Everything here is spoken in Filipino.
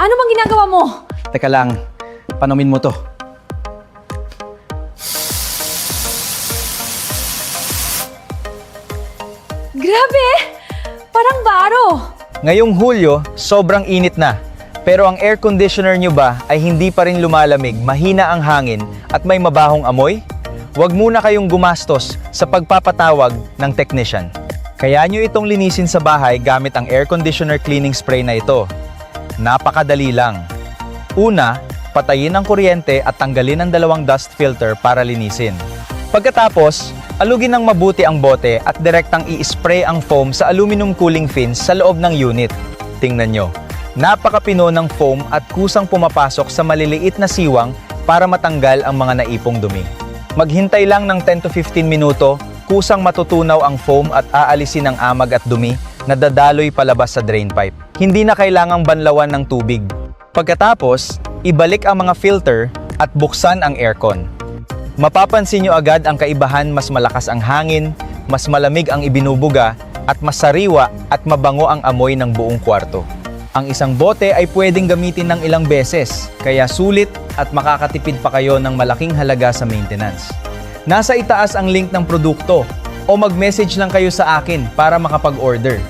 Ano bang ginagawa mo? Teka lang, panumin mo to. Grabe! Parang baro! Ngayong Hulyo, sobrang init na. Pero ang air conditioner nyo ba ay hindi pa rin lumalamig, mahina ang hangin at may mabahong amoy? Huwag muna kayong gumastos sa pagpapatawag ng technician. Kaya nyo itong linisin sa bahay gamit ang air conditioner cleaning spray na ito. Napakadali lang. Una, patayin ang kuryente at tanggalin ang dalawang dust filter para linisin. Pagkatapos, alugin ng mabuti ang bote at direktang i-spray ang foam sa aluminum cooling fins sa loob ng unit. Tingnan nyo, napakapino ng foam at kusang pumapasok sa maliliit na siwang para matanggal ang mga naipong dumi. Maghintay lang ng 10 to 15 minuto, kusang matutunaw ang foam at aalisin ang amag at dumi na dadaloy palabas sa drain pipe. Hindi na kailangang banlawan ng tubig. Pagkatapos, ibalik ang mga filter at buksan ang aircon. Mapapansin nyo agad ang kaibahan, mas malakas ang hangin, mas malamig ang ibinubuga, at mas sariwa at mabango ang amoy ng buong kwarto. Ang isang bote ay pwedeng gamitin ng ilang beses, kaya sulit at makakatipid pa kayo ng malaking halaga sa maintenance. Nasa itaas ang link ng produkto o mag-message lang kayo sa akin para makapag-order.